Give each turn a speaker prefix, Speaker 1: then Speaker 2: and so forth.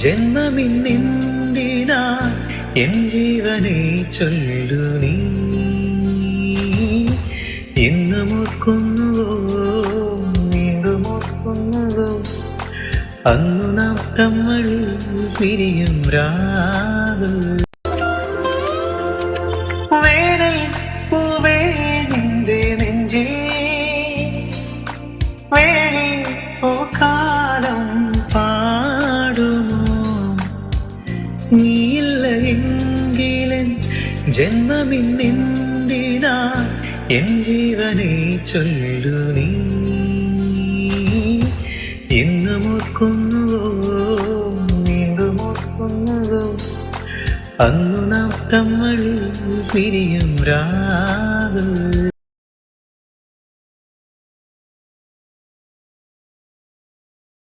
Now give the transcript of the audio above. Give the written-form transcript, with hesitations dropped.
Speaker 1: ജന്മമിന്നെന്തിനാ N ജീവനെ ചൊല്ലു നീ എന്നും ഓർക്കുന്നുവോ വീണ്ടും ഓർക്കുന്നുവോ അന്നു നാം തമ്മിൽ പിരിയും രാവ് വേനൽ പൂവേ നിന്റെ നെഞ്ചിൽ വേളി പൂക്കാലം പാടുമോ നീയില്ല എങ്കിലൻ ജന്മമിന്നെന്തിനാ എൻ ജീവനെ ചൊല്ലു നീ എന്നും ഓർക്കുന്നുവോ വീണ്ടും ഓർക്കുന്നുവോ അന്നു നാം തമ്മിൽ പിരിയും രാവ്